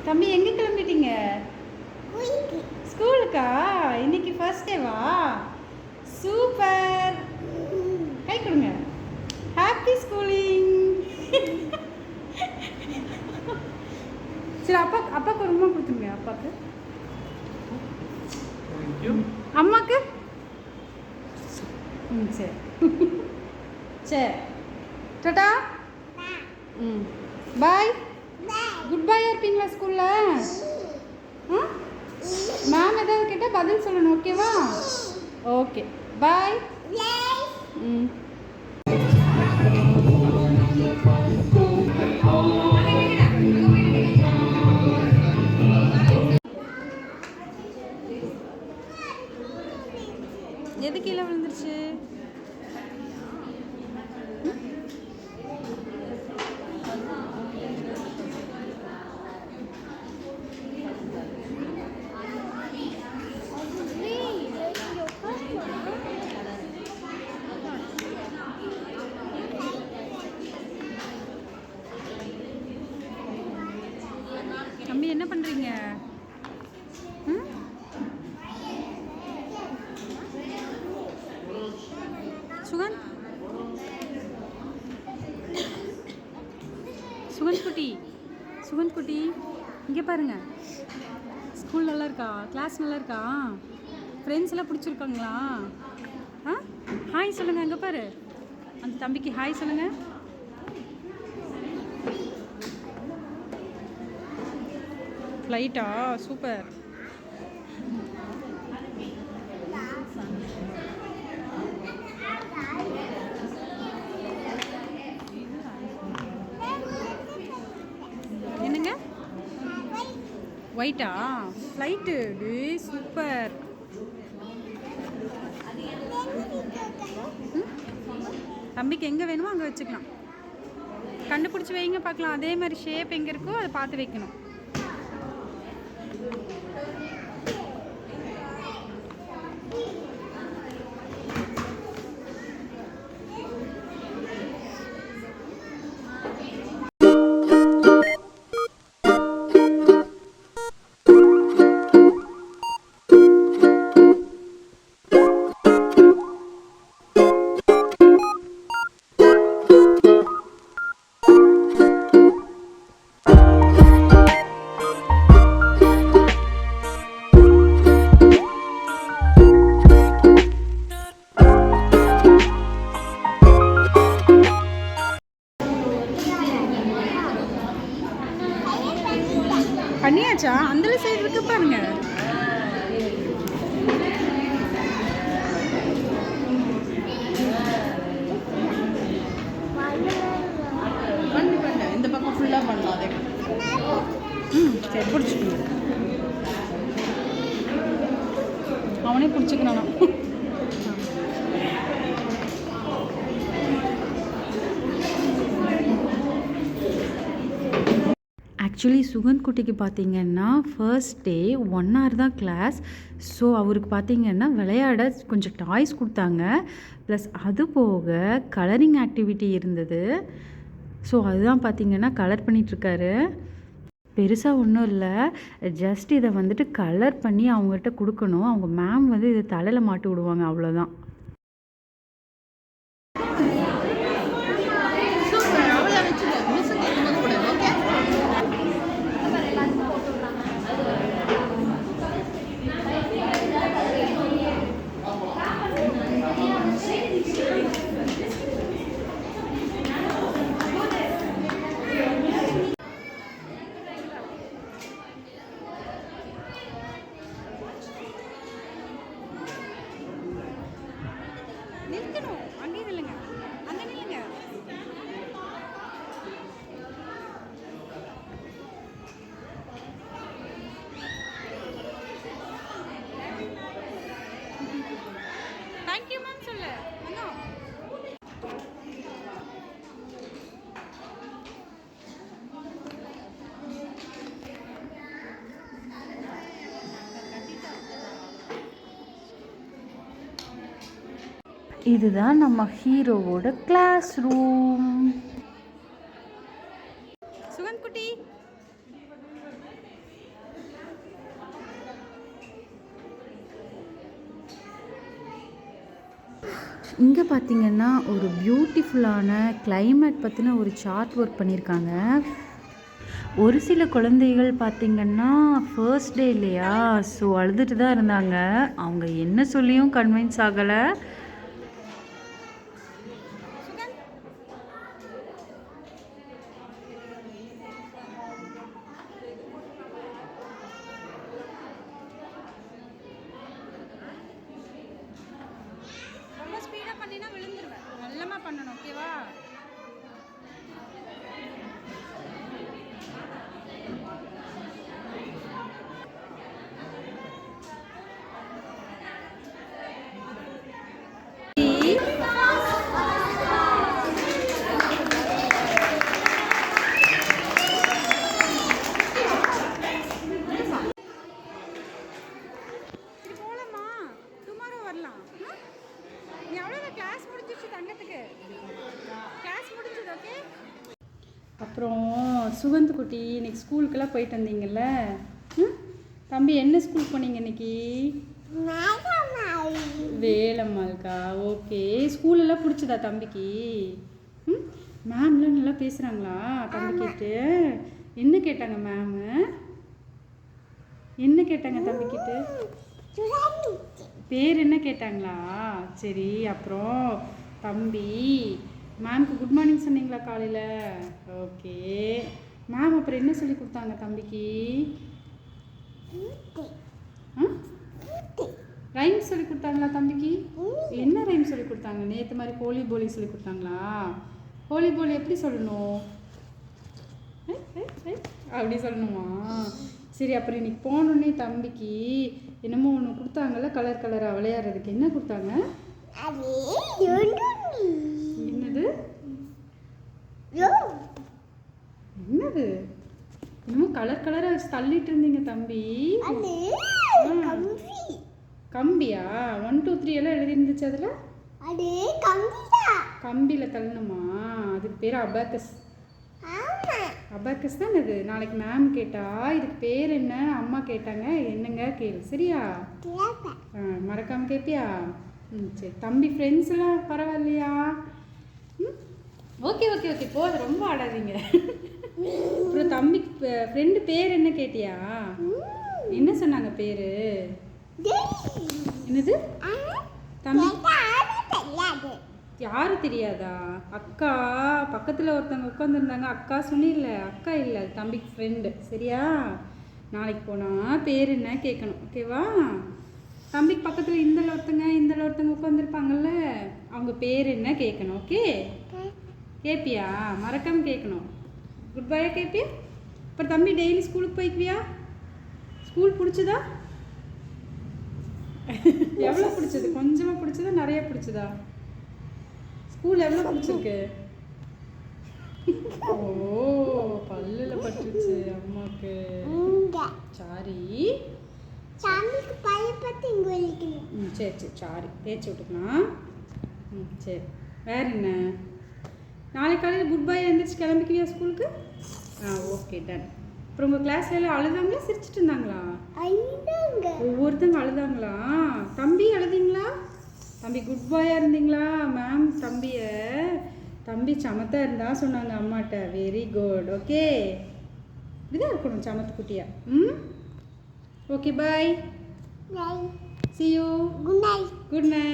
தம்பி எங்கே கிளம்பிட்டீங்க? ஸ்கூலுக்கா? இன்னைக்கு ஃபர்ஸ்ட் டேவா? சூப்பர். கை கொடுங்க. Happy schooling. சரி, அப்பாவுக்கு ஒரு உமா கொடுத்துருங்க. அப்பாவுக்கு, அம்மாக்கு. சரி. சரி, டாடா. பாய். குட் பாயா இருப்பீங்களா ஸ்கூலில்? மேம் ஏதாவது கேட்டால் பதில் சொல்லணும், ஓகேவா? ஓகே, பாய். எது கீழே விழுந்துருச்சு? தம்பி என்ன பண்ணுறீங்க? சுகன், சுகன் குட்டி, சுகன் குட்டி, இங்கே பாருங்க. ஸ்கூல் நல்லா இருக்கா? கிளாஸ் நல்லா இருக்கா? ஃப்ரெண்ட்ஸ் எல்லாம் பிடிச்சிருக்காங்களா? ஹாய் சொல்லுங்கள். அங்கே பாரு, அந்த தம்பிக்கு ஹாய் சொல்லுங்கள். ஃப்ளைட்டா? சூப்பர். என்னங்க? ஒயிட்டா? ஃப்ளைட்டு. Day super. தம்பிக்கு எங்கே வேணுமோ அங்கே வச்சுக்கலாம். கண்டுபிடிச்சி வைங்க பார்க்கலாம். அதே மாதிரி ஷேப் எங்கே இருக்கோ அதை பார்த்து வைக்கணும். பண்ணியாச்சா? அந்த சைடு இருக்கு பாருங்க. பண்ணு இந்த பக்கம் ஃபுல்லாக பண்ணலாம். அதே சரி, பிடிச்சிக்கணும். அவனே பிடிச்சிக்கணும். ஆக்சுவலி சுகன் குட்டிக்கு பார்த்திங்கன்னா ஃபர்ஸ்ட் டே 1 hour தான் கிளாஸ். ஸோ அவருக்கு பார்த்திங்கன்னா விளையாட கொஞ்சம் டாய்ஸ் கொடுத்தாங்க. ப்ளஸ் அது போக கலரிங் ஆக்டிவிட்டி இருந்தது. ஸோ அதுதான் பார்த்திங்கன்னா கலர் பண்ணிகிட்ருக்காரு. பெருசாக ஒன்றும் இல்லை, ஜஸ்ட் இதை வந்துட்டு கலர் பண்ணி அவங்ககிட்ட கொடுக்கணும். அவங்க மேம் வந்து இதை தலையில் மாட்டி விடுவாங்க, அவ்வளோதான். நிற்கணும், அங்கே நில்லுங்க, அங்கே நில்லுங்க. தேங்க்யூ மேம் சொல்லு. அண்ணா இதுதான் நம்ம ஹீரோவோட கிளாஸ் ரூம். சுகன் குட்டி, இங்கே பார்த்தீங்கன்னா ஒரு பியூட்டிஃபுல்லான கிளைமேட் பற்றின ஒரு சார்ட் ஒர்க் பண்ணியிருக்காங்க. ஒரு சில குழந்தைகள் பார்த்திங்கன்னா ஃபர்ஸ்ட் டே இல்லையா, ஸோ அழுதுட்டு தான் இருந்தாங்க. அவங்க என்ன சொல்லியும் கன்வின்ஸ் ஆகலை. பண்ணினா விழுந்துருவேன். நல்லமா பண்ணணும். ஓகேவா? அப்புறம் சுகந்த் குட்டி இன்னைக்கு ஸ்கூலுக்கெல்லாம் போயிட்டு வந்தீங்கல்ல? தம்பி என்ன ஸ்கூல் போனீங்க இன்னைக்கு? வேலம்மாளுக்கா? ஓகே. ஸ்கூலெல்லாம் பிடிச்சதா தம்பிக்கு? மேம்லாம் நல்லா பேசுகிறாங்களா தம்பிக்கிட்ட? என்ன கேட்டாங்க மேமு? என்ன கேட்டாங்க தம்பிக்கிட்ட? பேர் என்ன கேட்டாங்களா? சரி. அப்புறம் தம்பி மேம்க்கு குட் மார்னிங் சொன்னீங்களா காலையில்? ஓகே. மேம் அப்புறம் என்ன சொல்லி கொடுத்தாங்க தம்பிக்கு? ரைம் சொல்லி கொடுத்தாங்களா தம்பிக்கு? என்ன ரைம் சொல்லி கொடுத்தாங்க? நேற்று மாதிரி ஹோலி போலி சொல்லி கொடுத்தாங்களா? ஹோலி போலி எப்படி சொல்லணும்? அப்படி சொல்லணுமா? சரி. அப்புறம் இன்னைக்கு போனோடனே தம்பிக்கு என்னமோ ஒன்று கொடுத்தாங்கல்ல, கலர் கலராக விளையாடுறதுக்கு. என்ன கொடுத்தாங்க? என்னது? என்னது? இன்னும் கலர் கலராக வச்சு தள்ளிட்டு இருந்தீங்க தம்பி. கம்பியா? 1 2 3 எல்லாம் எழுதி இருந்துச்சு அதில். கம்பியில் தள்ளணுமா? அதுக்கு பேர் அபாக்கஸ். அபாக்கஸ் தான் இது. நாளைக்கு மேம் கேட்டா இதுக்கு பேர் என்ன அம்மா கேட்டாங்க என்னங்க கேளு. சரியா? மறக்காம கேட்பியா? சரி. தம்பி ஃப்ரெண்ட்ஸ் எல்லாம் பரவாயில்லையா? Okay okay okay. போது, ரொம்ப ஆடாதீங்க. அப்புறம் தம்பி ஃப்ரெண்டு பேர் என்ன கேட்டியா? என்ன சொன்னாங்க பேர்? என்னது தம்பி? யாரு தெரியாதா? அக்கா பக்கத்தில் ஒருத்தவங்க உட்காந்துருந்தாங்க. அக்கா சொன்னில்ல, அக்கா இல்லை, தம்பிக்கு ஃப்ரெண்டு. சரியா? நாளைக்கு போனால் பேர் என்ன கேட்கணும். ஓகேவா? தம்பிக்கு பக்கத்தில் இந்தல ஒருத்தங்க உட்காந்துருப்பாங்கல்ல, அவங்க பேர் என்ன கேட்கணும். ஓகே? கேட்பியா? மறக்காமல் கேட்கணும். குட் பாயா கேட்பியா? அப்புறம் தம்பி டெய்லி ஸ்கூலுக்கு போய்க்குவியா? ஸ்கூல் பிடிச்சதா? எவ்வளோ பிடிச்சது? கொஞ்சமாக பிடிச்சதா நிறைய பிடிச்சதா? ஸ்கூல் எவ்வளோ பிடிச்சிருக்கு? ஓ, பல்லில் பட்டுருச்சு அம்மாவுக்கு. சாரி. சரி சரி, சாரி. தேய்ச்சி விட்டுக்கலாம். சரி. வேற என்ன? நாளைக்கு காலையில் குட் பாய் எழுந்திரிச்சு கிளம்பிக்குவியா ஸ்கூலுக்கு? Okay, done. அப்புறம் உங்கள் கிளாஸ்ல எல்லாம் அழுதாங்களா சிரிச்சிட்டு இருந்தாங்களா? ஒவ்வொருத்தங்க அழுதாங்களா? தம்பி அழுதிங்களா? தம்பி குட் பாயாக இருந்தீங்களா? மேம் தம்பி சமத்தா இருந்தா சொன்னாங்க அம்மாட்ட. Very good. ஓகே, இப்படிதான் இருக்கணும் சமத்து குட்டியா. Okay, bye. See you. Good night. Good night.